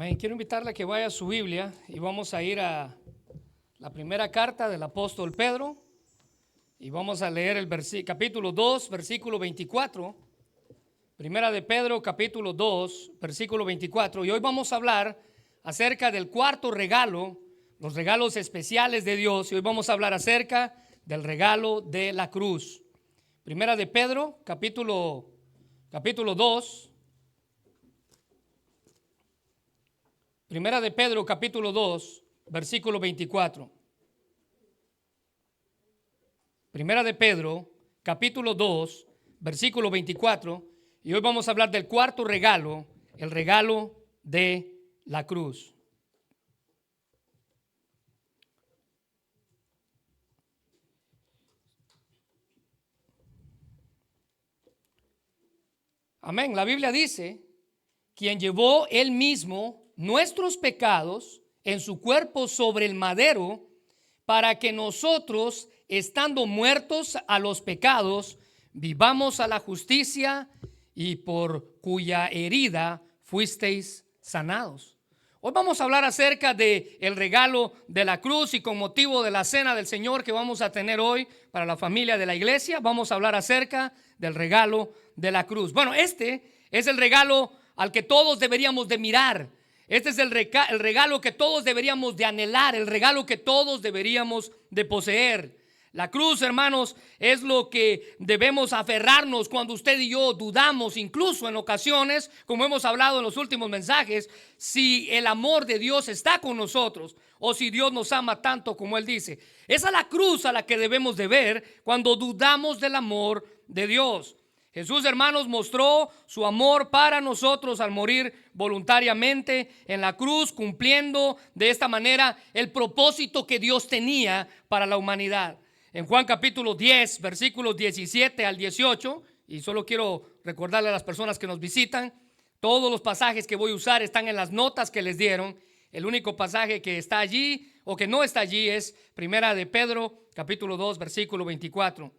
Amén. Quiero invitarle a que vaya a su Biblia y vamos a ir a la primera carta del apóstol Pedro y vamos a leer el capítulo 2, versículo 24. Primera de Pedro, capítulo 2, versículo 24. Y hoy vamos a hablar acerca del cuarto regalo, los regalos especiales de Dios. Y hoy vamos a hablar acerca del regalo de la cruz. Primera de Pedro, capítulo 2. Primera de Pedro, capítulo 2, versículo 24. Primera de Pedro, capítulo 2, versículo 24. Y hoy vamos a hablar del cuarto regalo, el regalo de la cruz. Amén. La Biblia dice, quien llevó él mismo nuestros pecados en su cuerpo sobre el madero, para que nosotros, estando muertos a los pecados, vivamos a la justicia, y por cuya herida fuisteis sanados. Hoy vamos a hablar acerca de el regalo de la cruz, y con motivo de la cena del Señor que vamos a tener hoy para la familia de la iglesia, vamos a hablar acerca del regalo de la cruz. Bueno, este es el regalo al que todos deberíamos de mirar. Este es el regalo que todos deberíamos de anhelar, el regalo que todos deberíamos de poseer. La cruz, hermanos, es lo que debemos aferrarnos cuando usted y yo dudamos, incluso en ocasiones, como hemos hablado en los últimos mensajes, si el amor de Dios está con nosotros o si Dios nos ama tanto como Él dice. Esa es la cruz a la que debemos de ver cuando dudamos del amor de Dios. Jesús, hermanos, mostró su amor para nosotros al morir voluntariamente en la cruz, cumpliendo de esta manera el propósito que Dios tenía para la humanidad. En Juan capítulo 10, versículos 17 al 18, y solo quiero recordarle a las personas que nos visitan, todos los pasajes que voy a usar están en las notas que les dieron. El único pasaje que está allí o que no está allí es Primera de Pedro, capítulo 2, versículo 24.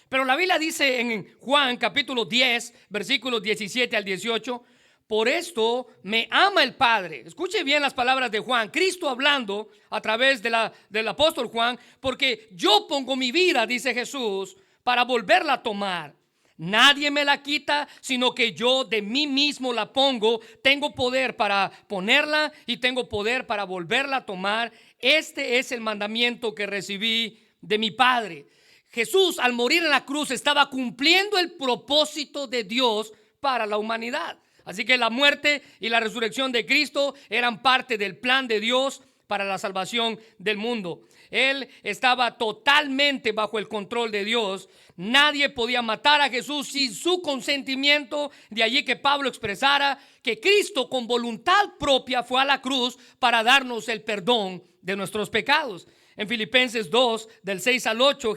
Pero la Biblia dice en Juan capítulo 10, versículos 17 al 18, por esto me ama el Padre. Escuche bien las palabras de Juan, Cristo hablando a través del apóstol Juan, porque yo pongo mi vida, dice Jesús, para volverla a tomar. Nadie me la quita, sino que yo de mí mismo la pongo. Tengo poder para ponerla y tengo poder para volverla a tomar. Este es el mandamiento que recibí de mi Padre. Jesús, al morir en la cruz, estaba cumpliendo el propósito de Dios para la humanidad. Así que la muerte y la resurrección de Cristo eran parte del plan de Dios para la salvación del mundo. Él estaba totalmente bajo el control de Dios. Nadie podía matar a Jesús sin su consentimiento. De allí que Pablo expresara que Cristo con voluntad propia fue a la cruz para darnos el perdón de nuestros pecados. En Filipenses 2, del 6 al 8,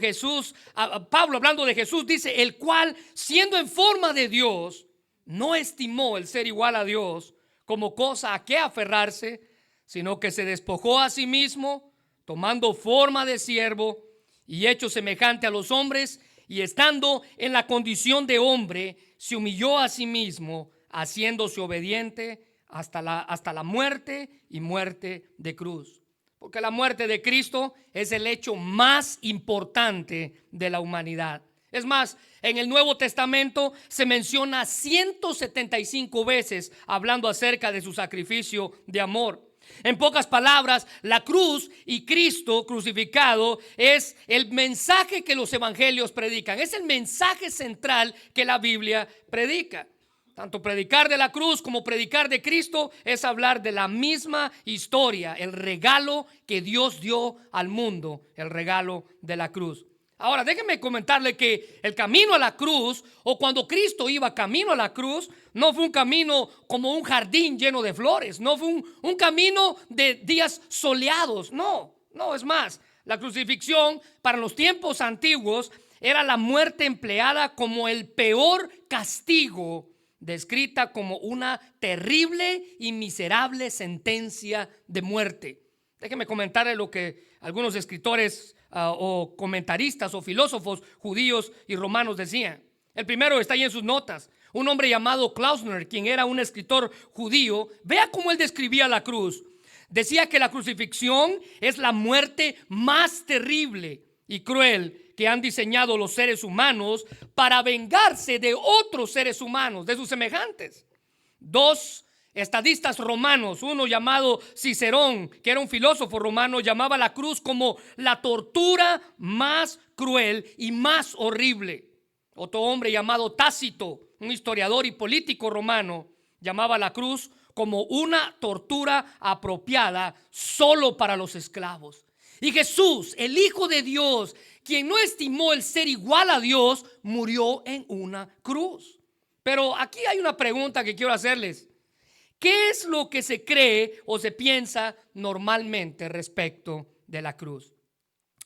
Pablo hablando de Jesús dice, el cual siendo en forma de Dios, no estimó el ser igual a Dios como cosa a que aferrarse, sino que se despojó a sí mismo, tomando forma de siervo y hecho semejante a los hombres, y estando en la condición de hombre, se humilló a sí mismo, haciéndose obediente hasta la muerte y muerte de cruz. Porque la muerte de Cristo es el hecho más importante de la humanidad. Es más, en el Nuevo Testamento se menciona 175 veces hablando acerca de su sacrificio de amor. En pocas palabras, la cruz y Cristo crucificado es el mensaje que los evangelios predican. Es el mensaje central que la Biblia predica. Tanto predicar de la cruz como predicar de Cristo es hablar de la misma historia, el regalo que Dios dio al mundo, el regalo de la cruz. Ahora, déjenme comentarle que el camino a la cruz, o cuando Cristo iba camino a la cruz, no fue un camino como un jardín lleno de flores, no fue un camino de días soleados, no, es más, la crucifixión para los tiempos antiguos era la muerte empleada como el peor castigo, descrita como una terrible y miserable sentencia de muerte. Déjeme comentarle lo que algunos escritores o comentaristas o filósofos judíos y romanos decían. El primero está ahí en sus notas. un hombre llamado Klausner, quien era un escritor judío, vea cómo él describía la cruz. Decía que la crucifixión es la muerte más terrible y cruel que han diseñado los seres humanos para vengarse de otros seres humanos, de sus semejantes. Dos estadistas romanos, uno llamado Cicerón, que era un filósofo romano, llamaba la cruz como la tortura más cruel y más horrible. Otro hombre llamado Tácito, un historiador y político romano, llamaba la cruz como una tortura apropiada solo para los esclavos. Y Jesús, el Hijo de Dios, quien no estimó el ser igual a Dios, murió en una cruz. Pero aquí hay una pregunta que quiero hacerles. ¿Qué es lo que se cree o se piensa normalmente respecto de la cruz?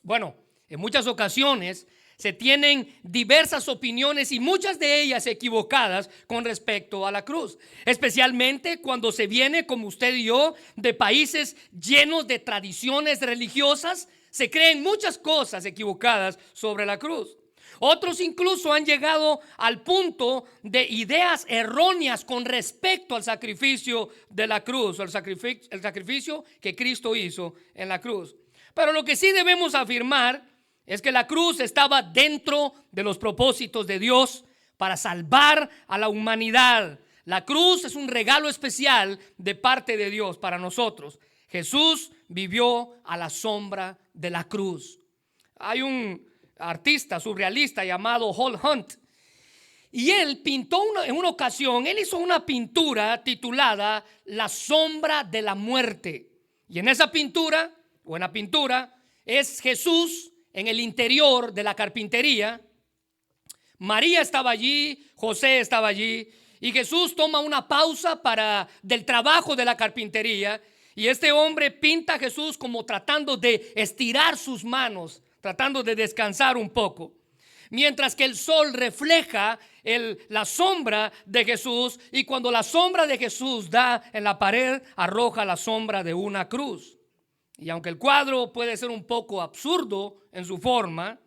Bueno, en muchas ocasiones se tienen diversas opiniones y muchas de ellas equivocadas con respecto a la cruz, especialmente cuando se viene, como usted y yo, de países llenos de tradiciones religiosas. Se creen muchas cosas equivocadas sobre la cruz. Otros incluso han llegado al punto de ideas erróneas con respecto al sacrificio de la cruz, o el sacrificio que Cristo hizo en la cruz. Pero lo que sí debemos afirmar es que la cruz estaba dentro de los propósitos de Dios para salvar a la humanidad. La cruz es un regalo especial de parte de Dios para nosotros. Jesús vivió a la sombra de la cruz. Hay un artista surrealista llamado Hall Hunt, y él pintó en una ocasión, él hizo una pintura titulada La sombra de la muerte. Y en esa pintura, o en la pintura, es Jesús en el interior de la carpintería. María estaba allí, José estaba allí, y Jesús toma una pausa del trabajo de la carpintería, y este hombre pinta a Jesús como tratando de estirar sus manos, tratando de descansar un poco, mientras que el sol refleja la sombra de Jesús, y cuando la sombra de Jesús da en la pared, arroja la sombra de una cruz. Y aunque el cuadro puede ser un poco absurdo en su forma,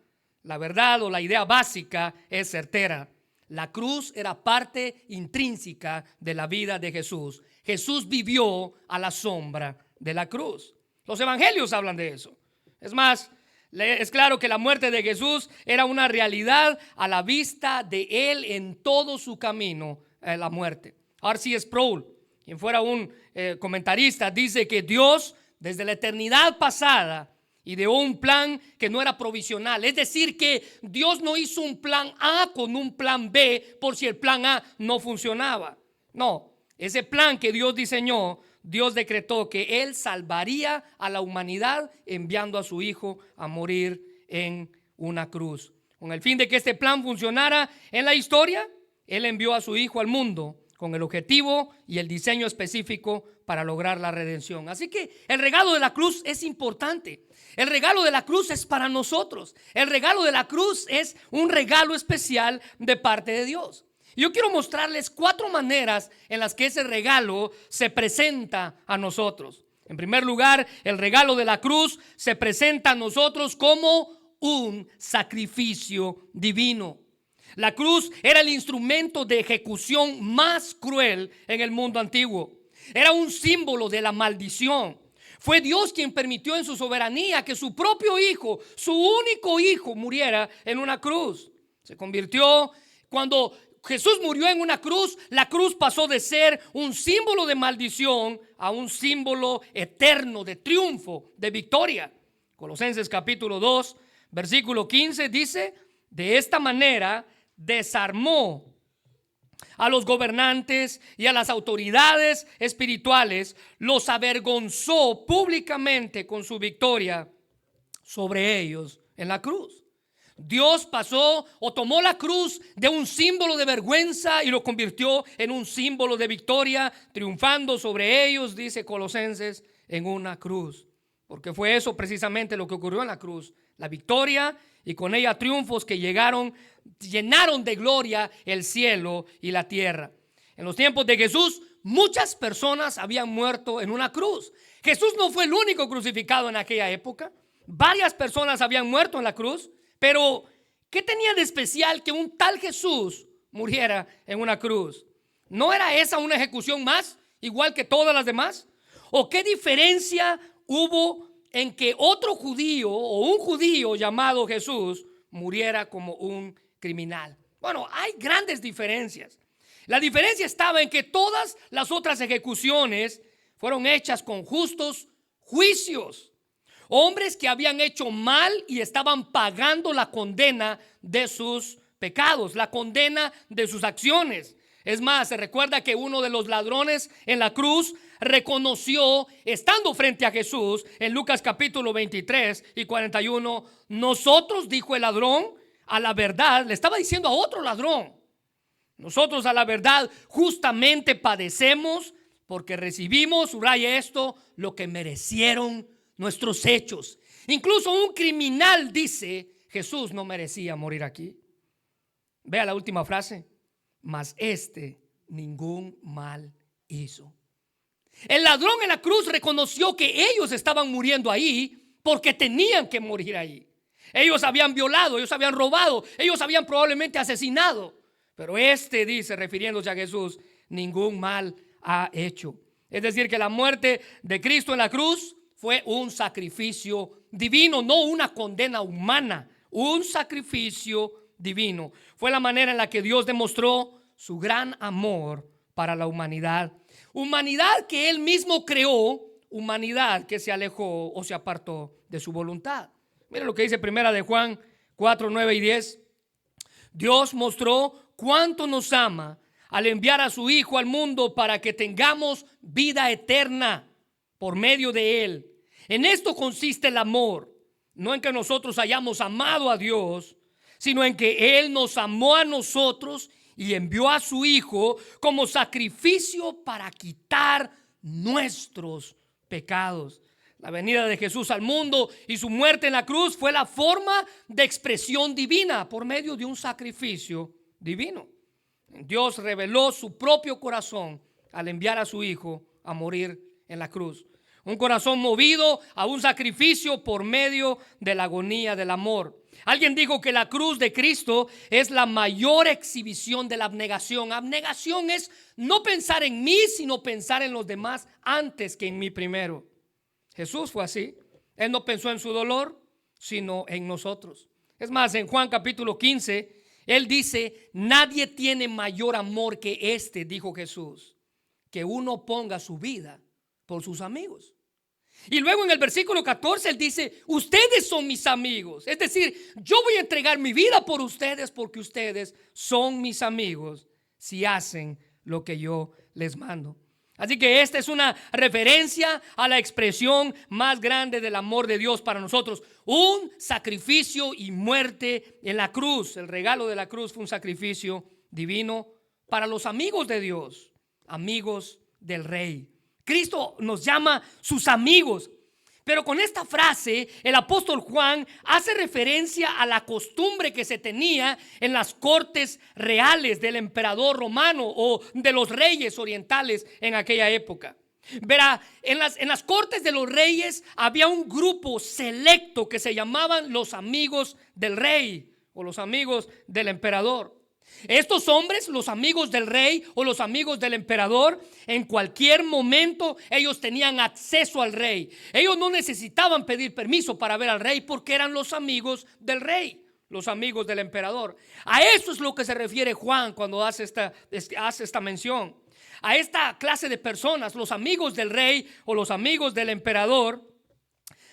la verdad o la idea básica es certera. La cruz era parte intrínseca de la vida de Jesús. Jesús vivió a la sombra de la cruz. Los evangelios hablan de eso. Es más, es claro que la muerte de Jesús era una realidad a la vista de él en todo su camino a la muerte. R.C. Sproul, quien fuera un comentarista, dice que Dios desde la eternidad pasada ideó un plan que no era provisional. Es decir, que Dios no hizo un plan A con un plan B por si el plan A no funcionaba. No, ese plan que Dios diseñó, Dios decretó que Él salvaría a la humanidad enviando a su Hijo a morir en una cruz. Con el fin de que este plan funcionara en la historia, Él envió a su Hijo al mundo con el objetivo y el diseño específico para lograr la redención. Así que el regalo de la cruz es importante. El regalo de la cruz es para nosotros. El regalo de la cruz es un regalo especial de parte de Dios. Yo quiero mostrarles 4 maneras en las que ese regalo se presenta a nosotros. En primer lugar, el regalo de la cruz se presenta a nosotros como un sacrificio divino. La cruz era el instrumento de ejecución más cruel en el mundo antiguo. Era un símbolo de la maldición. Fue Dios quien permitió en su soberanía que su propio hijo, su único hijo, muriera en una cruz. Se convirtió, cuando Jesús murió en una cruz, la cruz pasó de ser un símbolo de maldición a un símbolo eterno de triunfo, de victoria. Colosenses capítulo 2, versículo 15 dice: de esta manera desarmó a los gobernantes y a las autoridades espirituales, los avergonzó públicamente con su victoria sobre ellos en la cruz. Dios pasó o tomó la cruz de un símbolo de vergüenza y lo convirtió en un símbolo de victoria, triunfando sobre ellos, dice Colosenses, en una cruz. Porque fue eso precisamente lo que ocurrió en la cruz, la victoria y con ella triunfos que llenaron de gloria el cielo y la tierra. En los tiempos de Jesús, muchas personas habían muerto en una cruz. Jesús no fue el único crucificado en aquella época. Varias personas habían muerto en la cruz. Pero ¿qué tenía de especial que un tal Jesús muriera en una cruz. ¿No era esa una ejecución más, igual que todas las demás? ¿O qué diferencia hubo en que otro judío o un judío llamado Jesús muriera como un criminal? Bueno, hay grandes diferencias. La diferencia estaba en que todas las otras ejecuciones fueron hechas con justos juicios. Hombres que habían hecho mal y estaban pagando la condena de sus pecados, la condena de sus acciones. Es más, se recuerda que uno de los ladrones en la cruz reconoció, estando frente a Jesús, en Lucas capítulo 23 y 41, nosotros, dijo el ladrón, a la verdad, le estaba diciendo a otro ladrón, nosotros a la verdad justamente padecemos porque recibimos, subraya esto, lo que merecieron nuestros hechos. Incluso un criminal dice, Jesús no merecía morir aquí. Vea la última frase, mas este ningún mal hizo. El ladrón en la cruz reconoció que ellos estaban muriendo ahí porque tenían que morir ahí. Ellos habían violado, ellos habían robado, ellos habían probablemente asesinado. Pero este dice, refiriéndose a Jesús, ningún mal ha hecho. Es decir, que la muerte de Cristo en la cruz fue un sacrificio divino, no una condena humana, un sacrificio divino. Fue la manera en la que Dios demostró su gran amor para la humanidad. Humanidad que Él mismo creó, humanidad que se alejó o se apartó de su voluntad. Mira lo que dice primera de Juan 4, 9 y 10. Dios mostró cuánto nos ama al enviar a su Hijo al mundo para que tengamos vida eterna por medio de Él. En esto consiste el amor, no en que nosotros hayamos amado a Dios, sino en que Él nos amó a nosotros y envió a su Hijo como sacrificio para quitar nuestros pecados. La venida de Jesús al mundo y su muerte en la cruz fue la forma de expresión divina por medio de un sacrificio divino. Dios reveló su propio corazón al enviar a su Hijo a morir en la cruz. Un corazón movido a un sacrificio por medio de la agonía del amor. Alguien dijo que la cruz de Cristo es la mayor exhibición de la abnegación. Abnegación es no pensar en mí, sino pensar en los demás antes que en mí primero. Jesús fue así. Él no pensó en su dolor, sino en nosotros. Es más, en Juan capítulo 15, Él dice, nadie tiene mayor amor que este, dijo Jesús, que uno ponga su vida por sus amigos. Y luego en el versículo 14 Él dice, ustedes son mis amigos. Es decir, yo voy a entregar mi vida por ustedes porque ustedes son mis amigos si hacen lo que yo les mando. Así que esta es una referencia a la expresión más grande del amor de Dios para nosotros. Un sacrificio y muerte en la cruz. El regalo de la cruz fue un sacrificio divino para los amigos de Dios, amigos del Rey. Cristo nos llama sus amigos. Pero con esta frase el apóstol Juan hace referencia a la costumbre que se tenía en las cortes reales del emperador romano o de los reyes orientales en aquella época. Verá, en las cortes de los reyes había un grupo selecto que se llamaban los amigos del rey o los amigos del emperador. Estos hombres, los amigos del rey o los amigos del emperador, en cualquier momento ellos tenían acceso al rey. Ellos no necesitaban pedir permiso para ver al rey porque eran los amigos del rey, los amigos del emperador. A eso es lo que se refiere Juan cuando hace esta mención. A esta clase de personas, los amigos del rey o los amigos del emperador,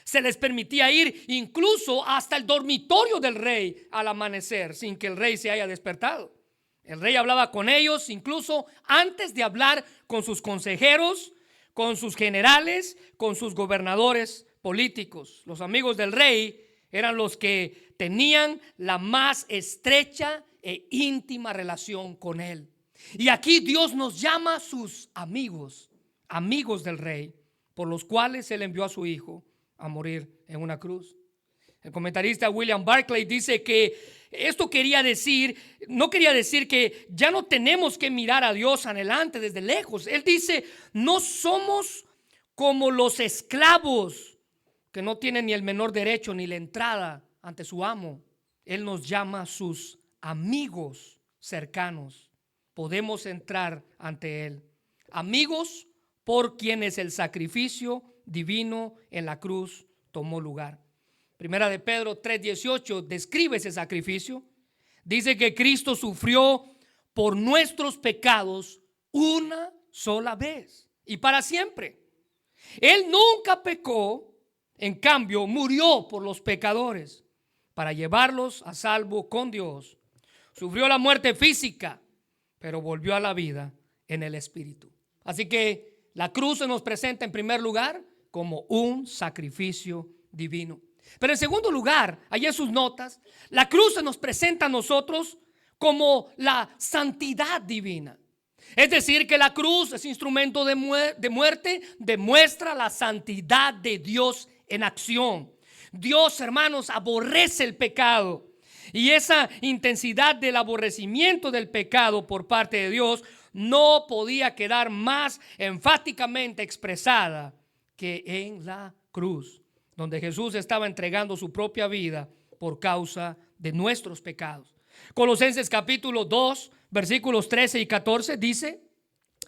se les permitía ir incluso hasta el dormitorio del rey al amanecer sin que el rey se haya despertado. El rey hablaba con ellos incluso antes de hablar con sus consejeros, con sus generales, con sus gobernadores políticos. Los amigos del rey eran los que tenían la más estrecha e íntima relación con él. Y aquí Dios nos llama sus amigos, amigos del rey, por los cuales él envió a su Hijo a morir en una cruz. El comentarista William Barclay dice que esto no quería decir que ya no tenemos que mirar a Dios adelante desde lejos. Él dice, no somos como los esclavos que no tienen ni el menor derecho ni la entrada ante su amo. Él nos llama sus amigos cercanos podemos entrar ante Él. Amigos por quienes el sacrificio divino en la cruz tomó lugar. Primera de Pedro 3:18 describe ese sacrificio. Dice que Cristo sufrió por nuestros pecados una sola vez y para siempre. Él nunca pecó, en cambio murió por los pecadores para llevarlos a salvo con Dios. Sufrió la muerte física, pero volvió a la vida en el Espíritu. Así que la cruz se nos presenta en primer lugar como un sacrificio divino. Pero en segundo lugar, allá en sus notas, la cruz se nos presenta a nosotros como la santidad divina. Es decir, que la cruz es instrumento de muerte, demuestra la santidad de Dios en acción. Dios, hermanos, aborrece el pecado. Y esa intensidad del aborrecimiento del pecado por parte de Dios no podía quedar más enfáticamente expresada que en la cruz, donde Jesús estaba entregando su propia vida por causa de nuestros pecados. Colosenses capítulo 2, versículos 13 y 14 dice: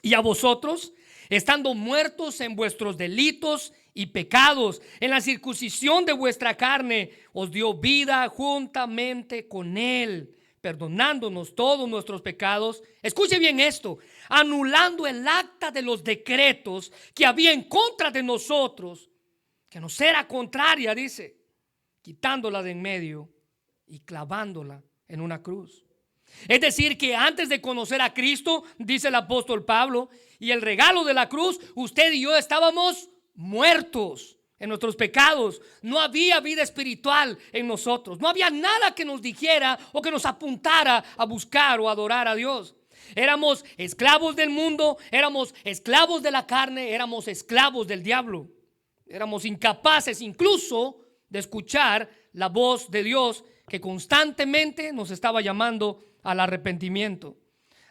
y a vosotros, estando muertos en vuestros delitos y pecados, en la circuncisión de vuestra carne, os dio vida juntamente con Él, perdonándonos todos nuestros pecados. Escuche bien esto: anulando el acta de los decretos que había en contra de nosotros, que nos era contraria, dice, quitándola de en medio y clavándola en una cruz. Es decir, que antes de conocer a Cristo, dice el apóstol Pablo, y el regalo de la cruz, usted y yo estábamos muertos en nuestros pecados. No había vida espiritual en nosotros. No había nada que nos dijera o que nos apuntara a buscar o adorar a Dios. Éramos esclavos del mundo, éramos esclavos de la carne, éramos esclavos del diablo. Éramos incapaces incluso de escuchar la voz de Dios, que constantemente nos estaba llamando al arrepentimiento.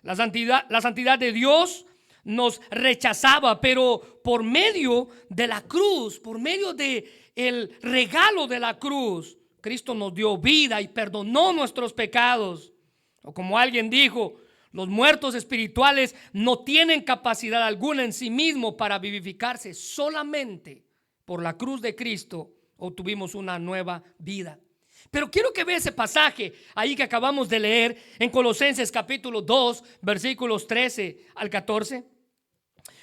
La santidad de Dios nos rechazaba, pero por medio de la cruz, por medio de el regalo de la cruz, Cristo nos dio vida y perdonó nuestros pecados. O como alguien dijo, los muertos espirituales no tienen capacidad alguna en sí mismos para vivificarse. Solamente por la cruz de Cristo obtuvimos una nueva vida. Pero quiero que vea ese pasaje ahí que acabamos de leer en Colosenses capítulo 2, versículos 13 al 14.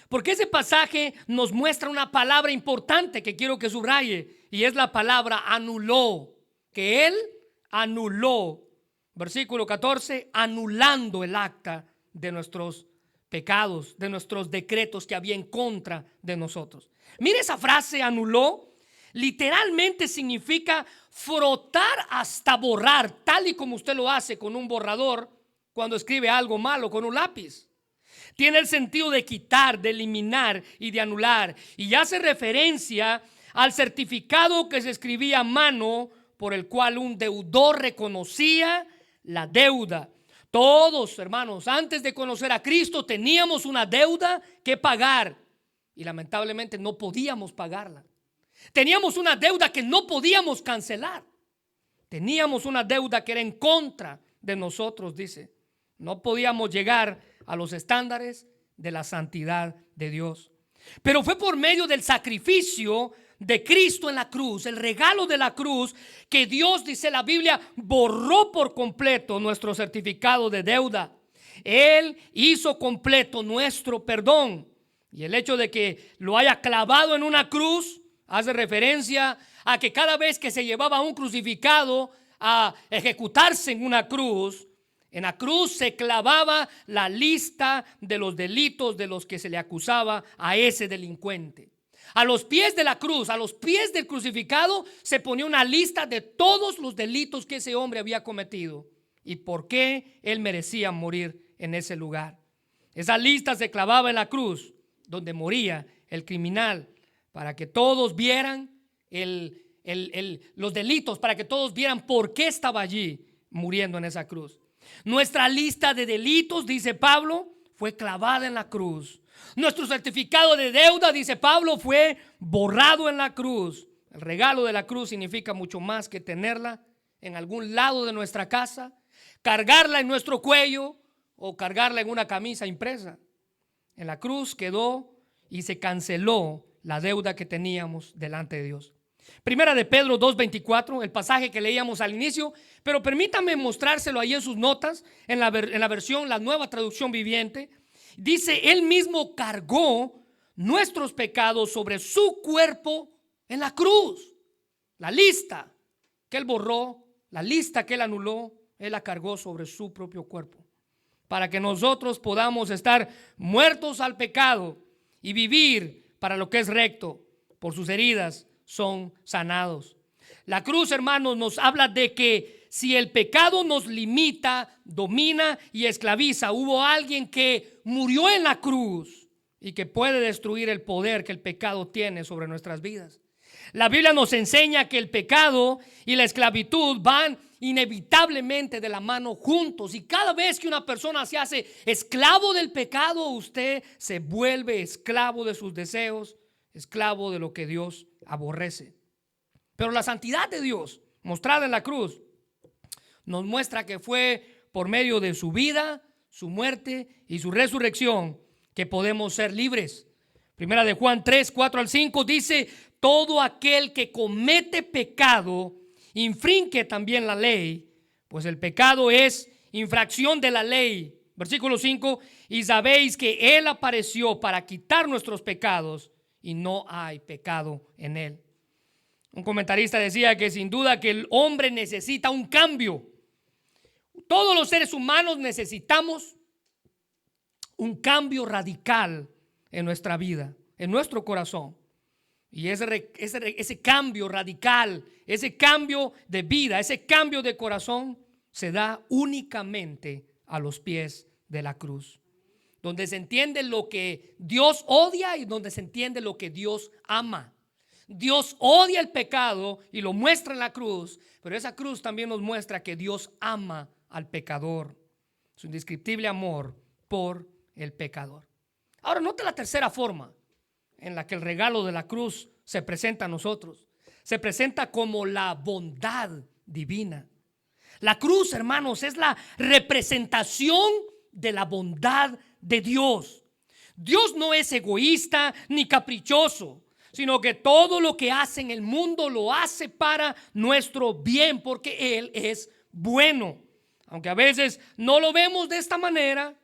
Porque ese pasaje nos muestra una palabra importante que quiero que subraye, y es la palabra anuló, que Él anuló. Versículo 14, anulando el acta de nuestros pecados, de nuestros decretos que había en contra de nosotros. Mire esa frase, anuló. Literalmente significa frotar hasta borrar, tal y como usted lo hace con un borrador cuando escribe algo malo con un lápiz. Tiene el sentido de quitar, de eliminar y de anular, y hace referencia al certificado que se escribía a mano por el cual un deudor reconocía la deuda. Todos, hermanos, antes de conocer a Cristo teníamos una deuda que pagar y lamentablemente no podíamos pagarla. Teníamos una deuda que no podíamos cancelar. Teníamos una deuda que era en contra de nosotros, dice. No podíamos llegar a los estándares de la santidad de Dios. Pero fue por medio del sacrificio de Cristo en la cruz, el regalo de la cruz, que Dios, dice la Biblia, borró por completo nuestro certificado de deuda. Él hizo completo nuestro perdón. Y el hecho de que lo haya clavado en una cruz hace referencia a que cada vez que se llevaba un crucificado a ejecutarse en una cruz, en la cruz se clavaba la lista de los delitos de los que se le acusaba a ese delincuente. A los pies de la cruz, a los pies del crucificado, se ponía una lista de todos los delitos que ese hombre había cometido y por qué él merecía morir en ese lugar. Esa lista se clavaba en la cruz, donde moría el criminal, para que todos vieran los delitos, para que todos vieran por qué estaba allí muriendo en esa cruz. Nuestra lista de delitos, dice Pablo, fue clavada en la cruz. Nuestro certificado de deuda, dice Pablo, fue borrado en la cruz. El regalo de la cruz significa mucho más que tenerla en algún lado de nuestra casa, cargarla en nuestro cuello o cargarla en una camisa impresa. En la cruz quedó y se canceló la deuda que teníamos delante de Dios. Primera de Pedro 2:24, el pasaje que leíamos al inicio, pero permítame mostrárselo ahí en sus notas, en la versión, la Nueva Traducción Viviente. Dice, Él mismo cargó nuestros pecados sobre su cuerpo en la cruz. La lista que Él borró, la lista que Él anuló, Él la cargó sobre su propio cuerpo, para que nosotros podamos estar muertos al pecado y vivir para lo que es recto. Por sus heridas son sanados. La cruz, hermanos, nos habla de que si el pecado nos limita, domina y esclaviza, hubo alguien que murió en la cruz y que puede destruir el poder que el pecado tiene sobre nuestras vidas. La Biblia nos enseña que el pecado y la esclavitud van inevitablemente de la mano juntos, y cada vez que una persona se hace esclavo del pecado, usted se vuelve esclavo de sus deseos, esclavo de lo que Dios aborrece. Pero la santidad de Dios mostrada en la cruz nos muestra que fue por medio de su vida, su muerte y su resurrección que podemos ser libres. Primera de Juan 3:4-5 dice: todo aquel que comete pecado infringe también la ley, pues el pecado es infracción de la ley. Versículo 5: y sabéis que Él apareció para quitar nuestros pecados y no hay pecado en Él. Un comentarista decía que sin duda que el hombre necesita un cambio. Todos los seres humanos necesitamos un cambio radical en nuestra vida, en nuestro corazón. Y ese cambio radical, ese cambio de vida, ese cambio de corazón se da únicamente a los pies de la cruz, donde se entiende lo que Dios odia y donde se entiende lo que Dios ama. Dios odia el pecado y lo muestra en la cruz, pero esa cruz también nos muestra que Dios ama al pecador, su indescriptible amor por el pecador. Ahora, note la tercera forma en la que el regalo de la cruz se presenta a nosotros. Se presenta como la bondad divina. La cruz, hermanos, es la representación de la bondad de Dios. Dios no es egoísta ni caprichoso, sino que todo lo que hace en el mundo lo hace para nuestro bien, porque Él es bueno. Aunque a veces no lo vemos de esta manera,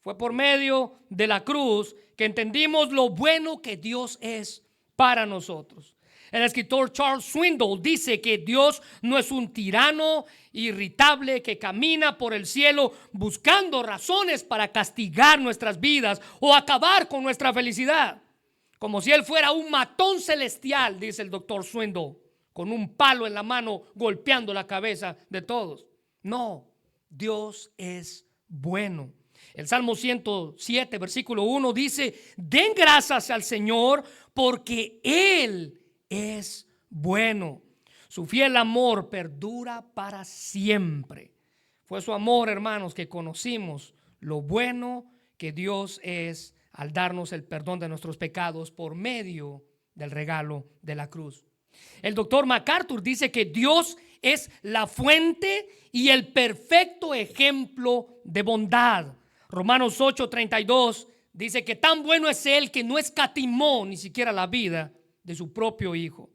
fue por medio de la cruz que entendimos lo bueno que Dios es para nosotros. El escritor Charles Swindoll dice que Dios no es un tirano irritable que camina por el cielo buscando razones para castigar nuestras vidas o acabar con nuestra felicidad, como si Él fuera un matón celestial, dice el doctor Swindoll, con un palo en la mano golpeando la cabeza de todos. No, Dios es bueno. El Salmo 107, versículo 1 dice: den gracias al Señor porque Él es bueno. Su fiel amor perdura para siempre. Fue su amor, hermanos, que conocimos lo bueno que Dios es al darnos el perdón de nuestros pecados por medio del regalo de la cruz. El doctor MacArthur dice que Dios es la fuente y el perfecto ejemplo de bondad. Romanos 8:32 dice que tan bueno es Él que no escatimó ni siquiera la vida de su propio Hijo.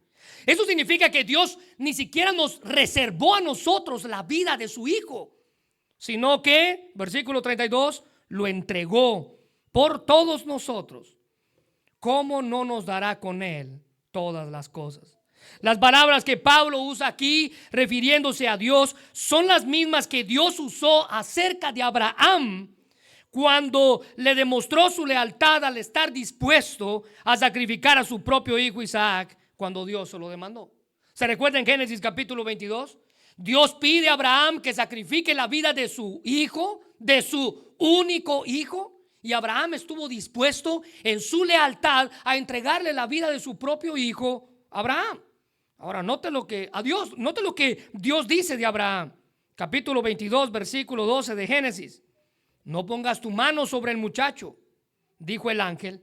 Eso significa que Dios ni siquiera nos reservó a nosotros la vida de su Hijo, sino que, versículo 32, lo entregó por todos nosotros. ¿Cómo no nos dará con Él todas las cosas? Las palabras que Pablo usa aquí refiriéndose a Dios son las mismas que Dios usó acerca de Abraham cuando le demostró su lealtad al estar dispuesto a sacrificar a su propio hijo Isaac cuando Dios se lo demandó. ¿Se recuerda en Génesis capítulo 22? Dios pide a Abraham que sacrifique la vida de su hijo, de su único hijo, y Abraham estuvo dispuesto en su lealtad a entregarle la vida de su propio hijo a Abraham. Ahora note lo que Dios dice de Abraham. Capítulo 22, versículo 12 de Génesis. No pongas tu mano sobre el muchacho, dijo el ángel.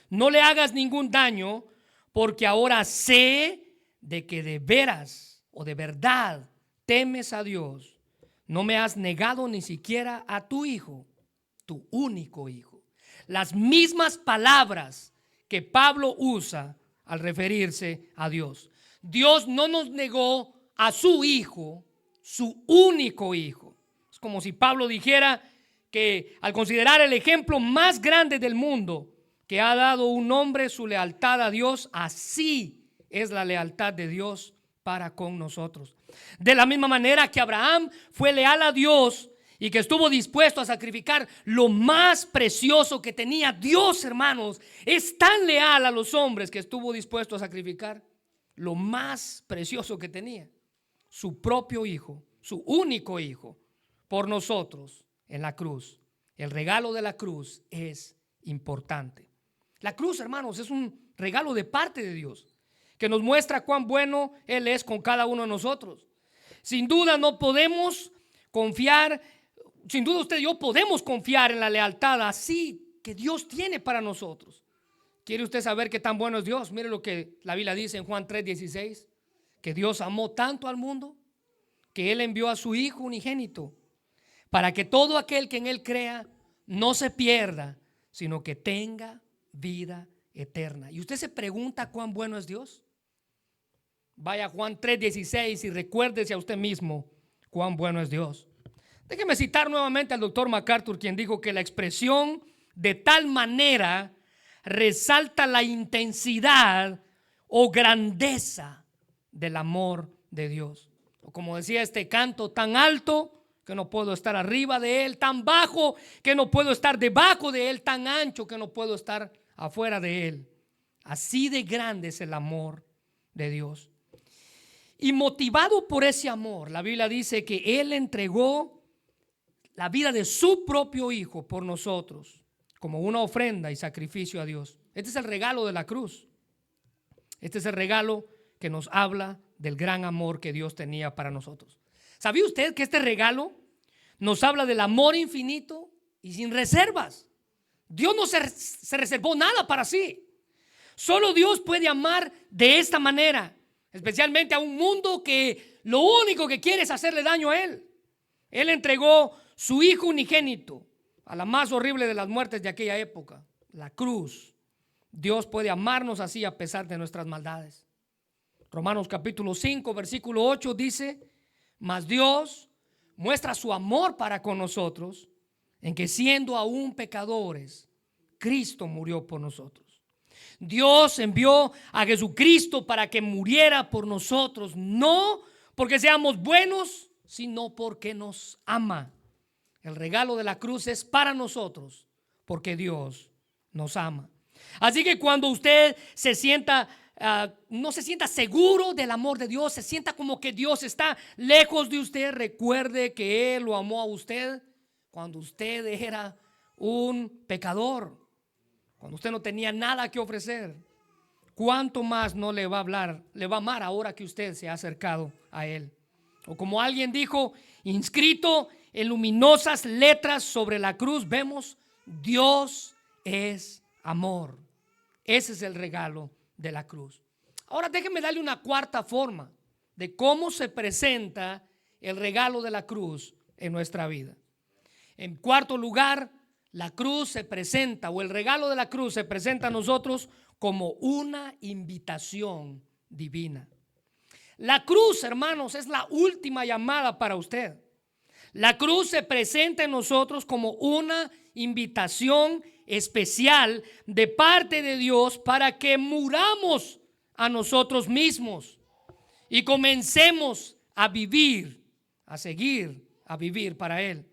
No le hagas ningún daño, porque ahora sé de que de veras o de verdad temes a Dios. no me has negado ni siquiera a tu hijo, tu único hijo. Las mismas palabras que Pablo usa al referirse a Dios. Dios no nos negó a su hijo, su único hijo. Es como si Pablo dijera que al considerar el ejemplo más grande del mundo que ha dado un hombre su lealtad a Dios, así es la lealtad de Dios para con nosotros. De la misma manera que Abraham fue leal a Dios y que estuvo dispuesto a sacrificar lo más precioso que tenía, Dios, hermanos, es tan leal a los hombres que estuvo dispuesto a sacrificar lo más precioso que tenía, su propio hijo, su único hijo, por nosotros en la cruz. El regalo de la cruz es importante. La cruz, hermanos, es un regalo de parte de Dios que nos muestra cuán bueno Él es con cada uno de nosotros. Sin duda no podemos confiar, sin duda usted y yo podemos confiar en la lealtad así que Dios tiene para nosotros. ¿Quiere usted saber qué tan bueno es Dios? Mire lo que la Biblia dice en Juan 3:16, que Dios amó tanto al mundo que Él envió a su Hijo unigénito para que todo aquel que en Él crea no se pierda, sino que tenga vida eterna. Y usted se pregunta cuán bueno es Dios. Vaya a Juan 3:16 y recuérdese a usted mismo cuán bueno es Dios. Déjeme citar nuevamente al doctor MacArthur, quien dijo que la expresión de tal manera resalta la intensidad o grandeza del amor de Dios. O como decía este canto, tan alto que no puedo estar arriba de él, tan bajo que no puedo estar debajo de él, tan ancho que no puedo estar afuera de él. Así de grande es el amor de Dios. Y motivado por ese amor, la Biblia dice que Él entregó la vida de su propio Hijo por nosotros como una ofrenda y sacrificio a Dios. Este es el regalo de la cruz. Este es el regalo que nos habla del gran amor que Dios tenía para nosotros. ¿Sabía usted que este regalo nos habla del amor infinito y sin reservas? Dios no se reservó nada para sí. Solo Dios puede amar de esta manera, especialmente a un mundo que lo único que quiere es hacerle daño a Él. Él entregó su Hijo unigénito a la más horrible de las muertes de aquella época, la cruz. Dios puede amarnos así a pesar de nuestras maldades. Romanos capítulo 5 versículo 8 dice: mas Dios muestra su amor para con nosotros en que siendo aún pecadores, Cristo murió por nosotros. Dios envió a Jesucristo para que muriera por nosotros, no porque seamos buenos, sino porque nos ama. El regalo de la cruz es para nosotros porque Dios nos ama. Así que cuando usted se sienta, no se sienta seguro del amor de Dios, se sienta como que Dios está lejos de usted, recuerde que Él lo amó a usted cuando usted era un pecador, cuando usted no tenía nada que ofrecer. ¿Cuánto más no le va a hablar, le va a amar ahora que usted se ha acercado a Él? O como alguien dijo, inscrito en luminosas letras sobre la cruz, vemos: Dios es amor. Ese es el regalo de la cruz. Ahora déjeme darle una cuarta forma de cómo se presenta el regalo de la cruz en nuestra vida. En cuarto lugar, la cruz se presenta, o el regalo de la cruz se presenta a nosotros como una invitación divina. La cruz, hermanos, es la última llamada para usted. La cruz se presenta en nosotros como una invitación especial de parte de Dios para que muramos a nosotros mismos y comencemos a vivir, a seguir, a vivir para Él.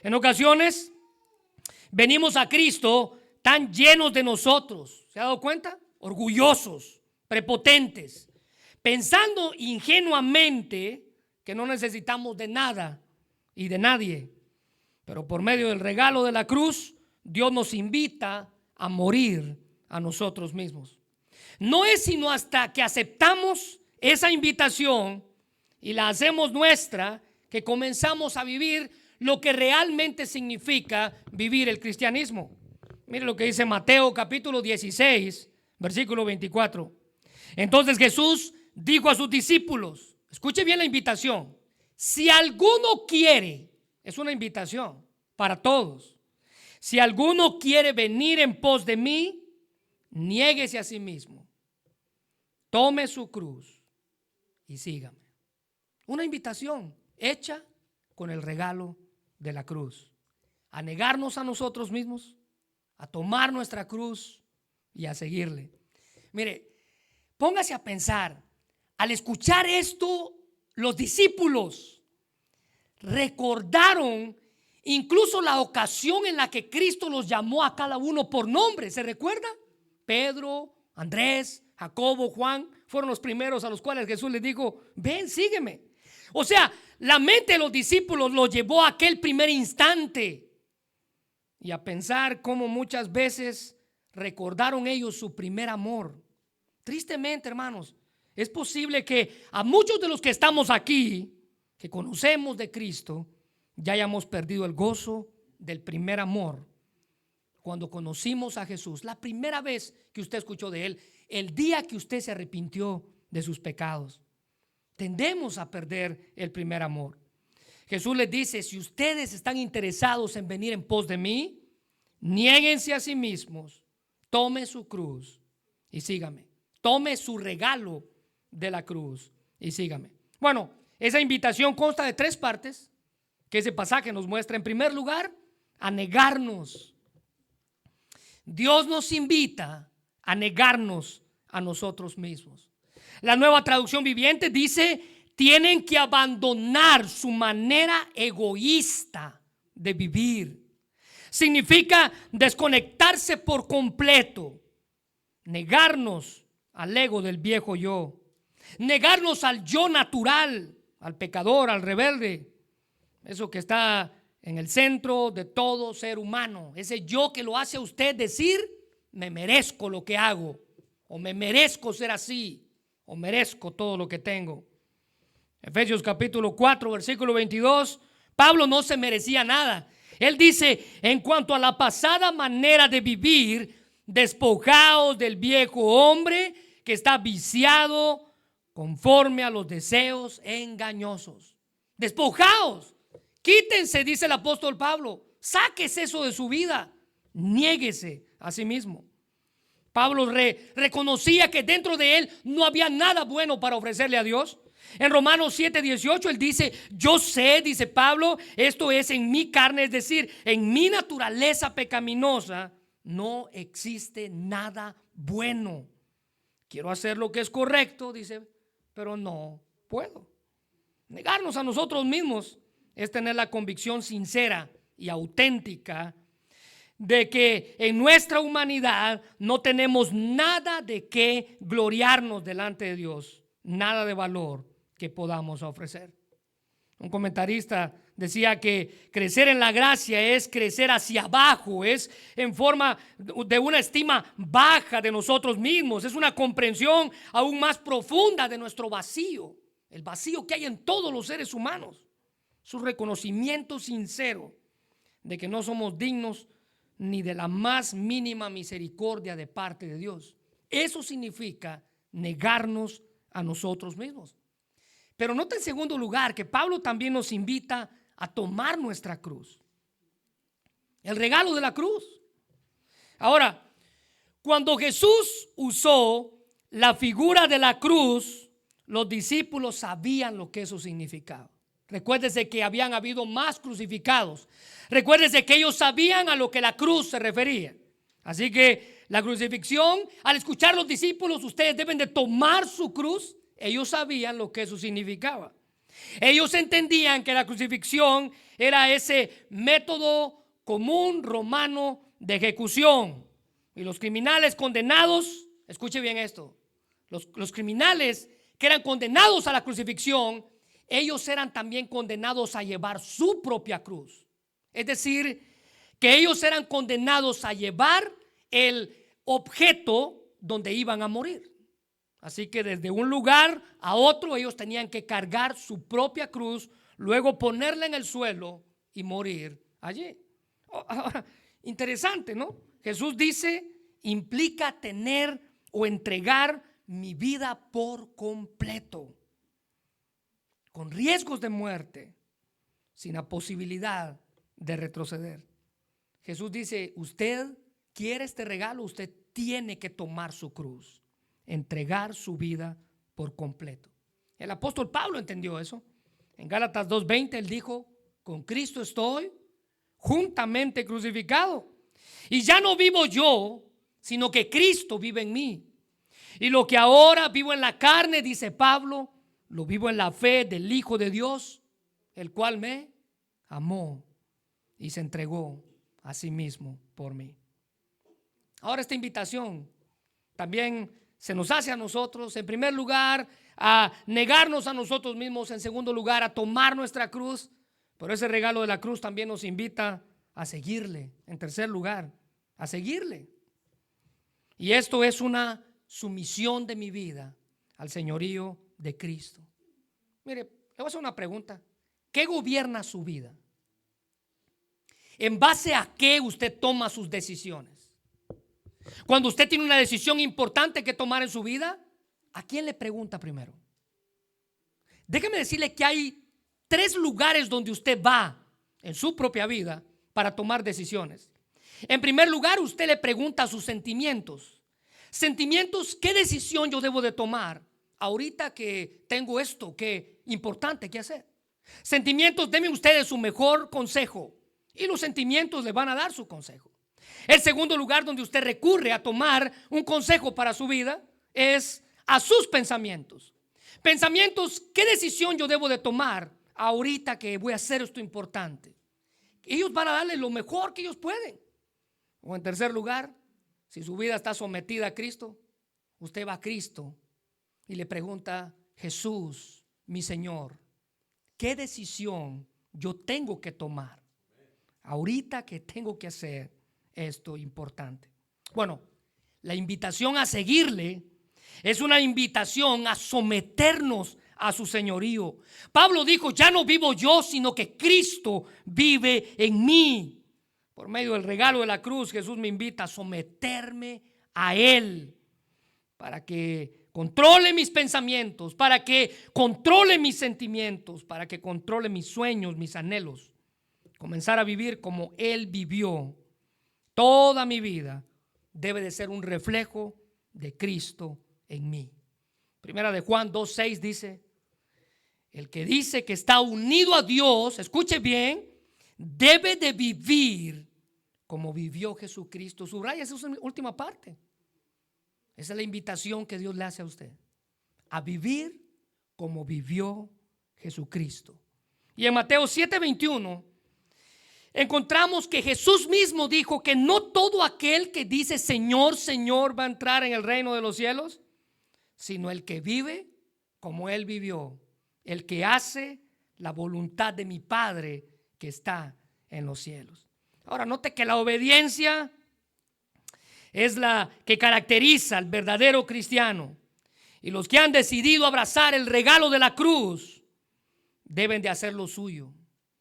En ocasiones venimos a Cristo tan llenos de nosotros, ¿se ha dado cuenta? Orgullosos, prepotentes, pensando ingenuamente que no necesitamos de nada y de nadie. Pero por medio del regalo de la cruz, Dios nos invita a morir a nosotros mismos. No es sino hasta que aceptamos esa invitación y la hacemos nuestra que comenzamos a vivir lo que realmente significa vivir el cristianismo. Mire lo que dice Mateo capítulo 16, versículo 24. Entonces Jesús dijo a sus discípulos, escuche bien la invitación: si alguno quiere, es una invitación para todos. Si alguno quiere venir en pos de mí, niéguese a sí mismo, tome su cruz y sígame. Una invitación hecha con el regalo de la cruz, a negarnos a nosotros mismos, a tomar nuestra cruz y a seguirle. Mire, póngase a pensar, al escuchar esto, los discípulos recordaron incluso la ocasión en la que Cristo los llamó a cada uno por nombre. ¿Se recuerda? Pedro, Andrés, Jacobo, Juan fueron los primeros a los cuales Jesús les dijo: ven, sígueme. O sea, la mente de los discípulos los llevó a aquel primer instante y a pensar cómo muchas veces recordaron ellos su primer amor. Tristemente, hermanos, es posible que a muchos de los que estamos aquí, que conocemos de Cristo, ya hayamos perdido el gozo del primer amor cuando conocimos a Jesús, la primera vez que usted escuchó de Él, el día que usted se arrepintió de sus pecados. Tendemos a perder el primer amor. Jesús les dice: si ustedes están interesados en venir en pos de mí, niéguense a sí mismos, tome su cruz y sígame. Tome su regalo de la cruz y sígame. Bueno, esa invitación consta de 3 partes que ese pasaje nos muestra. En primer lugar, a negarnos. Dios nos invita a negarnos a nosotros mismos. La Nueva Traducción Viviente dice: tienen que abandonar su manera egoísta de vivir. Significa desconectarse por completo, negarnos al ego del viejo yo, negarnos al yo natural, al pecador, al rebelde, eso que está en el centro de todo ser humano, ese yo que lo hace a usted decir: me merezco lo que hago, o me merezco ser así, o merezco todo lo que tengo. Efesios capítulo 4 versículo 22, Pablo no se merecía nada. Él dice: en cuanto a la pasada manera de vivir, despojaos del viejo hombre que está viciado conforme a los deseos engañosos. Despojaos, quítense, dice el apóstol Pablo, sáquese eso de su vida, niéguese a sí mismo. Pablo reconocía que dentro de él no había nada bueno para ofrecerle a Dios. En Romanos 7:18 él dice: yo sé, dice Pablo, esto es en mi carne, es decir, en mi naturaleza pecaminosa, no existe nada bueno. Quiero hacer lo que es correcto, dice, pero no puedo. Negarnos a nosotros mismos es tener la convicción sincera y auténtica de que en nuestra humanidad no tenemos nada de qué gloriarnos delante de Dios, nada de valor que podamos ofrecer. Un comentarista decía que crecer en la gracia es crecer hacia abajo, es en forma de una estima baja de nosotros mismos, es una comprensión aún más profunda de nuestro vacío, el vacío que hay en todos los seres humanos, su reconocimiento sincero de que no somos dignos ni de la más mínima misericordia de parte de Dios. Eso significa negarnos a nosotros mismos. Pero nota en segundo lugar que Pablo también nos invita a tomar nuestra cruz, el regalo de la cruz. Ahora, cuando Jesús usó la figura de la cruz, los discípulos sabían lo que eso significaba. Recuérdese que habían habido más crucificados. Recuérdese que ellos sabían a lo que la cruz se refería. Así que la crucifixión, al escuchar los discípulos, ustedes deben de tomar su cruz. Ellos sabían lo que eso significaba. Ellos entendían que la crucifixión era ese método común romano de ejecución. Y los criminales condenados, escuche bien esto, los criminales que eran condenados a la crucifixión, ellos eran también condenados a llevar su propia cruz. Es decir, que ellos eran condenados a llevar el objeto donde iban a morir. Así que desde un lugar a otro ellos tenían que cargar su propia cruz, luego ponerla en el suelo y morir allí. Ahora, interesante, ¿no? Jesús dice, implica tener o entregar mi vida por completo. con riesgos de muerte, sin la posibilidad de retroceder. Jesús dice, usted quiere este regalo, usted tiene que tomar su cruz, entregar su vida por completo. El apóstol Pablo entendió eso. En Gálatas 2:20 él dijo, con Cristo estoy juntamente crucificado. Y ya no vivo yo, sino que Cristo vive en mí. Y lo que ahora vivo en la carne, dice Pablo, lo vivo en la fe del Hijo de Dios, el cual me amó y se entregó a sí mismo por mí. Ahora esta invitación también se nos hace a nosotros, en primer lugar, a negarnos a nosotros mismos, en segundo lugar, a tomar nuestra cruz. Pero ese regalo de la cruz también nos invita a seguirle, en tercer lugar, a seguirle. Y esto es una sumisión de mi vida al señorío de Cristo. Mire, le voy a hacer una pregunta. ¿Qué gobierna su vida? ¿En base a qué usted toma sus decisiones? Cuando usted tiene una decisión importante que tomar en su vida, ¿a quién le pregunta primero? Déjeme decirle que hay 3 lugares donde usted va en su propia vida para tomar decisiones. En primer lugar, usted le pregunta a sus sentimientos. Sentimientos, ¿qué decisión yo debo de tomar ahorita que tengo esto que importante que hacer? Sentimientos, denme ustedes su mejor consejo y los sentimientos le van a dar su consejo. El segundo lugar donde usted recurre a tomar un consejo para su vida es a sus pensamientos. Pensamientos, ¿qué decisión yo debo de tomar ahorita que voy a hacer esto importante? Ellos van a darle lo mejor que ellos pueden. O en tercer lugar, si su vida está sometida a Cristo, usted va a Cristo y le pregunta, Jesús, mi Señor, ¿qué decisión yo tengo que tomar ahorita que tengo que hacer esto importante? Bueno, la invitación a seguirle es una invitación a someternos a su señorío. Pablo dijo, ya no vivo yo, sino que Cristo vive en mí. Por medio del regalo de la cruz, Jesús me invita a someterme a Él para que controle mis pensamientos, para que controle mis sentimientos, para que controle mis sueños, mis anhelos. Comenzar a vivir como Él vivió. Toda mi vida debe de ser un reflejo de Cristo en mí. Primera de Juan 2:6 dice, el que dice que está unido a Dios, escuche bien, debe de vivir como vivió Jesucristo. Subraya esa última parte. Esa es la invitación que Dios le hace a usted, a vivir como vivió Jesucristo. Y en Mateo 7:21 encontramos que Jesús mismo dijo que no todo aquel que dice Señor, Señor va a entrar en el reino de los cielos, sino el que vive como Él vivió, el que hace la voluntad de mi Padre que está en los cielos. Ahora note que la obediencia es la que caracteriza al verdadero cristiano, y los que han decidido abrazar el regalo de la cruz deben de hacer lo suyo,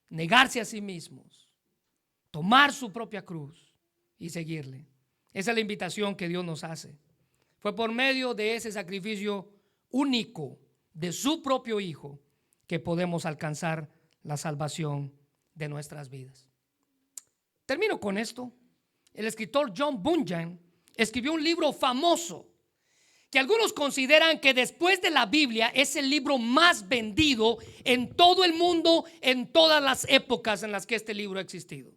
negarse a sí mismos, tomar su propia cruz y seguirle. Esa es la invitación que Dios nos hace. Fue por medio de ese sacrificio único de su propio Hijo que podemos alcanzar la salvación de nuestras vidas. Termino con esto. El escritor John Bunyan escribió un libro famoso que algunos consideran que después de la Biblia es el libro más vendido en todo el mundo, en todas las épocas en las que este libro ha existido.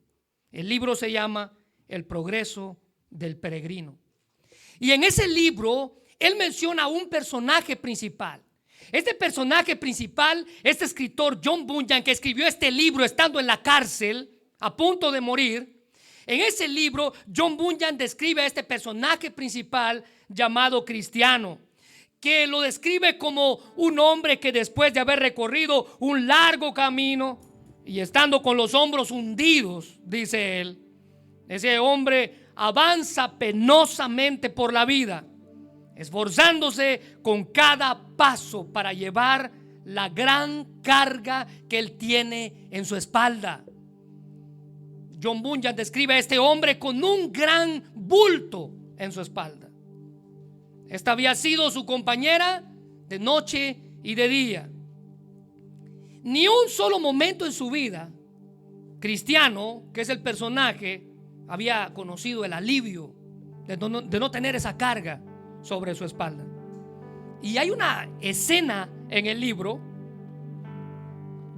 El libro se llama El progreso del peregrino. Y en ese libro él menciona a un personaje principal. Este personaje principal, este escritor John Bunyan, que escribió este libro estando en la cárcel, a punto de morir. En ese libro John Bunyan describe a este personaje principal llamado Cristiano, que lo describe como un hombre que después de haber recorrido un largo camino y estando con los hombros hundidos, dice él, ese hombre avanza penosamente por la vida, esforzándose con cada paso para llevar la gran carga que él tiene en su espalda. John Bunyan describe a este hombre con un gran bulto en su espalda. Esta había sido su compañera de noche y de día. Ni un solo momento en su vida, Cristiano, que es el personaje, había conocido el alivio de no tener esa carga sobre su espalda. Y hay una escena en el libro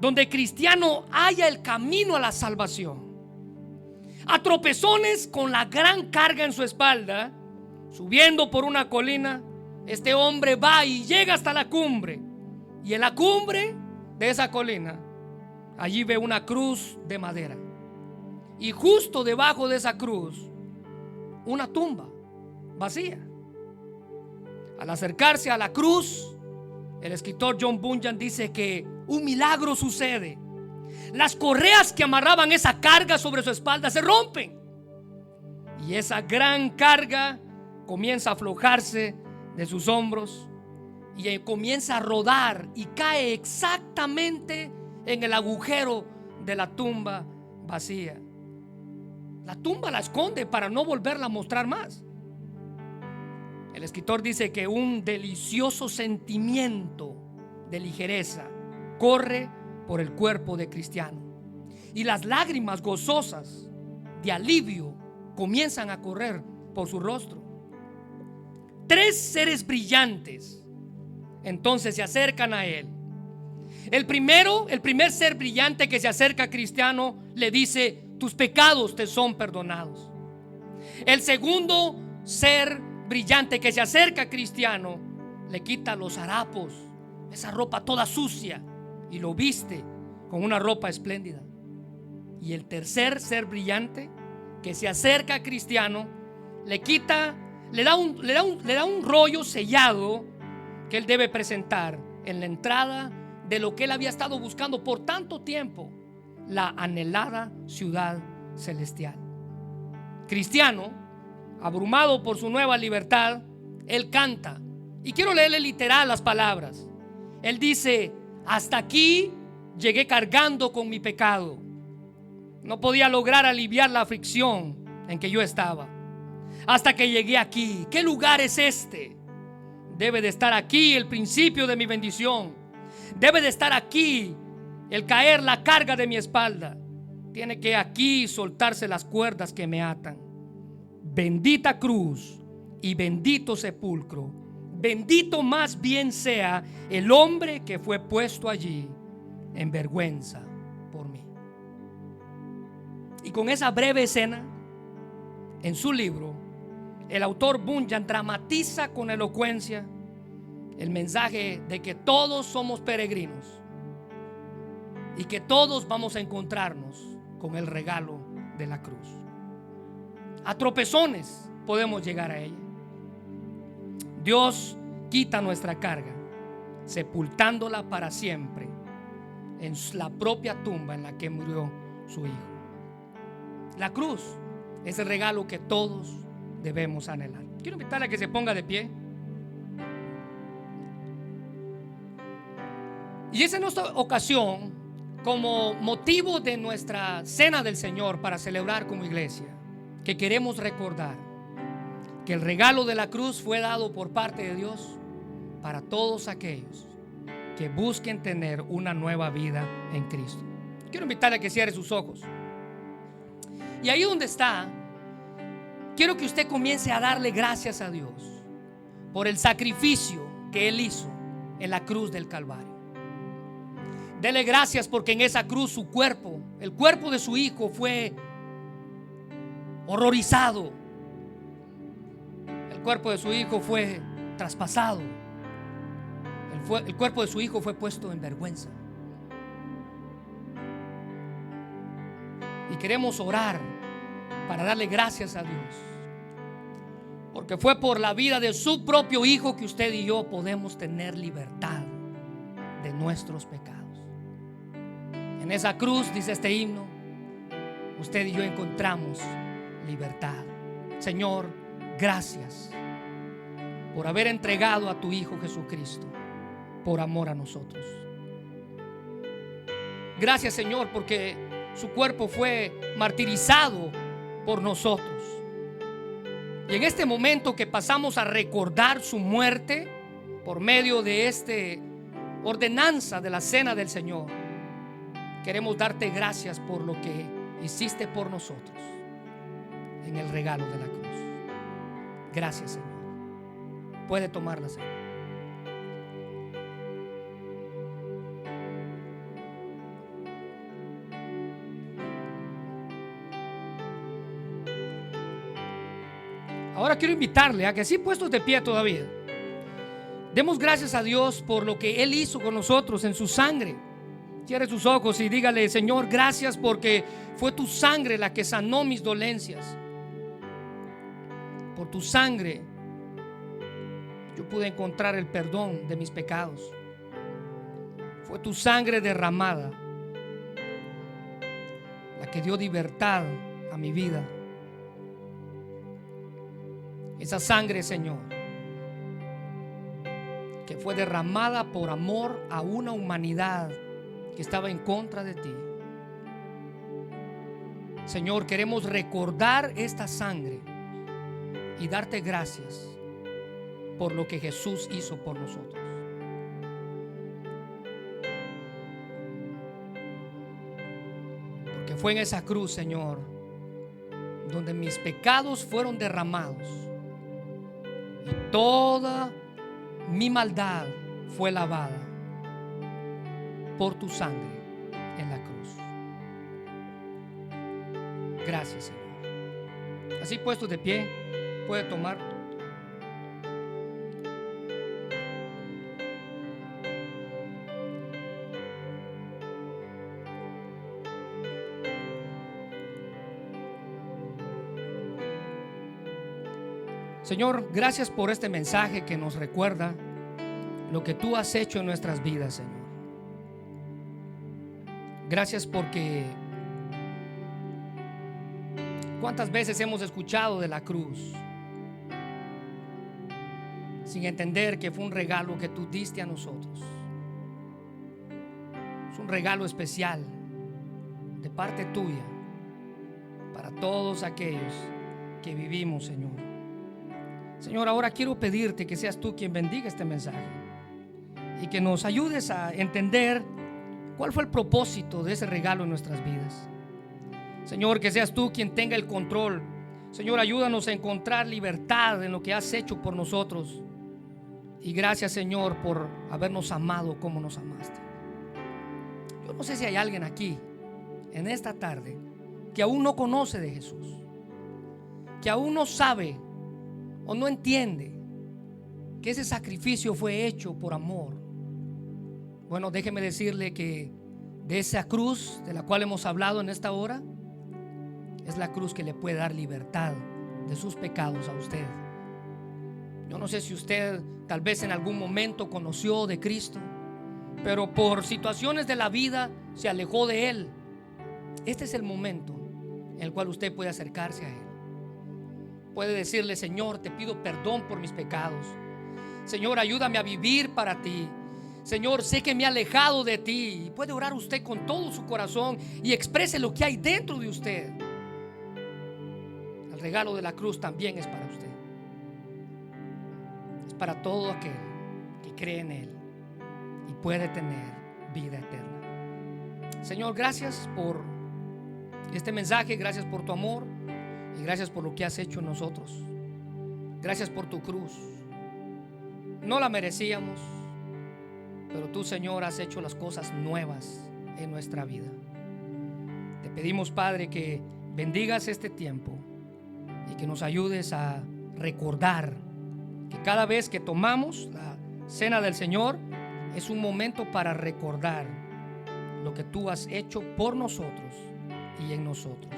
donde Cristiano halla el camino a la salvación. A tropezones, con la gran carga en su espalda, subiendo por una colina, este hombre va y llega hasta la cumbre. Y en la cumbre de esa colina, allí ve una cruz de madera. Y justo debajo de esa cruz, una tumba vacía. Al acercarse a la cruz, el escritor John Bunyan dice que un milagro sucede. Las correas que amarraban esa carga sobre su espalda se rompen. Y esa gran carga comienza a aflojarse de sus hombros y comienza a rodar y cae exactamente en el agujero de la tumba vacía. La tumba la esconde para no volverla a mostrar más. El escritor dice que un delicioso sentimiento de ligereza corre por el cuerpo de Cristiano, y las lágrimas gozosas de alivio comienzan a correr por su rostro. 3 seres brillantes entonces se acercan a él. El primer ser brillante que se acerca a Cristiano le dice: tus pecados te son perdonados. El segundo ser brillante que se acerca a Cristiano le quita los harapos, esa ropa toda sucia, y lo viste con una ropa espléndida. Y el tercer ser brillante que se acerca a Cristiano le da un rollo sellado que él debe presentar en la entrada de lo que él había estado buscando por tanto tiempo, la anhelada ciudad celestial. Cristiano, abrumado por su nueva libertad, él canta, y quiero leerle literal las palabras. Él dice: hasta aquí llegué cargando con mi pecado. No podía lograr aliviar la aflicción en que yo estaba, hasta que llegué aquí. ¿Qué lugar es este? Debe de estar aquí el principio de mi bendición. Debe de estar aquí el caer la carga de mi espalda. Tiene que aquí soltarse las cuerdas que me atan. Bendita cruz y bendito sepulcro. Bendito más bien sea el hombre que fue puesto allí en vergüenza por mí. Y con esa breve escena en su libro, el autor Bunyan dramatiza con elocuencia el mensaje de que todos somos peregrinos y que todos vamos a encontrarnos con el regalo de la cruz. A tropezones podemos llegar a ella. Dios quita nuestra carga, sepultándola para siempre en la propia tumba en la que murió su hijo. La cruz es el regalo que todos debemos anhelar. Quiero invitarle a que se ponga de pie. Y es en esta ocasión, como motivo de nuestra cena del Señor para celebrar como iglesia, que queremos recordar que el regalo de la cruz fue dado por parte de Dios para todos aquellos que busquen tener una nueva vida en Cristo. Quiero invitarle a que cierre sus ojos. Y ahí donde está, quiero que usted comience a darle gracias a Dios por el sacrificio que Él hizo en la cruz del Calvario. Dele gracias porque en esa cruz su cuerpo, el cuerpo de su hijo, fue horrorizado. El cuerpo de su hijo fue traspasado. El cuerpo de su hijo fue puesto en vergüenza. Y queremos orar para darle gracias a Dios, porque fue por la vida de su propio hijo que usted y yo podemos tener libertad de nuestros pecados. En esa cruz, dice este himno, usted y yo encontramos libertad. Señor, gracias por haber entregado a tu Hijo Jesucristo por amor a nosotros. Gracias, Señor, porque su cuerpo fue martirizado por nosotros. Y en este momento que pasamos a recordar su muerte por medio de esta ordenanza de la cena del Señor, queremos darte gracias por lo que hiciste por nosotros en el regalo de la cruz. Gracias, Señor. Puede tomarla, Señor. Ahora quiero invitarle a que, así puestos de pie todavía, demos gracias a Dios por lo que Él hizo con nosotros en su sangre. Cierre sus ojos y dígale: Señor, gracias porque fue tu sangre la que sanó mis dolencias. Por tu sangre yo pude encontrar el perdón de mis pecados. Fue tu sangre derramada la que dio libertad a mi vida. Esa sangre, Señor, que fue derramada por amor a una humanidad que estaba en contra de ti. Señor, queremos recordar esta sangre y darte gracias por lo que Jesús hizo por nosotros. Porque fue en esa cruz, Señor, donde mis pecados fueron derramados y toda mi maldad fue lavada por tu sangre en la cruz. Gracias, Señor. Así puestos de pie, puede tomar. Señor, gracias por este mensaje que nos recuerda lo que tú has hecho en nuestras vidas, Señor. Gracias porque cuántas veces hemos escuchado de la cruz sin entender que fue un regalo que tú diste a nosotros. Es un regalo especial de parte tuya para todos aquellos que vivimos, Señor. Señor, ahora quiero pedirte que seas tú quien bendiga este mensaje y que nos ayudes a entender cuál fue el propósito de ese regalo en nuestras vidas. Señor, que seas tú quien tenga el control. Señor, ayúdanos a encontrar libertad en lo que has hecho por nosotros. Y gracias, Señor, por habernos amado como nos amaste. Yo no sé si hay alguien aquí en esta tarde que aún no conoce de Jesús, que aún no sabe o no entiende que ese sacrificio fue hecho por amor. Bueno, déjeme decirle que de esa cruz de la cual hemos hablado en esta hora es la cruz que le puede dar libertad de sus pecados a usted. Yo no sé si usted tal vez en algún momento conoció de Cristo, pero por situaciones de la vida se alejó de Él. Este es el momento en el cual usted puede acercarse a Él. Puede decirle: Señor, te pido perdón por mis pecados. Señor, ayúdame a vivir para ti. Señor, sé que me he alejado de ti. Y puede orar usted con todo su corazón y exprese lo que hay dentro de usted. El regalo de la cruz también es para usted. Es para todo aquel que cree en Él y puede tener vida eterna. Señor, gracias por este mensaje. Gracias por tu amor. Y gracias por lo que has hecho en nosotros. Gracias por tu cruz. No la merecíamos, pero tú, Señor, has hecho las cosas nuevas en nuestra vida. Te pedimos, Padre, que bendigas este tiempo y que nos ayudes a recordar que cada vez que tomamos la cena del Señor es un momento para recordar lo que tú has hecho por nosotros y en nosotros.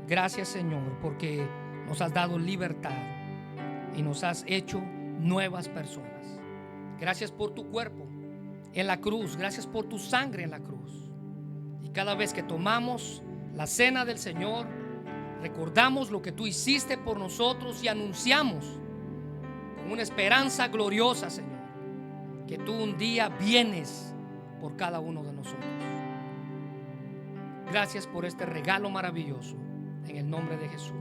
Gracias, Señor, porque nos has dado libertad y nos has hecho nuevas personas. Gracias por tu cuerpo en la cruz. Gracias por tu sangre en la cruz. Y cada vez que tomamos la cena del Señor, recordamos lo que tú hiciste por nosotros y anunciamos con una esperanza gloriosa, Señor, que tú un día vienes por cada uno de nosotros. Gracias por este regalo maravilloso. En el nombre de Jesús.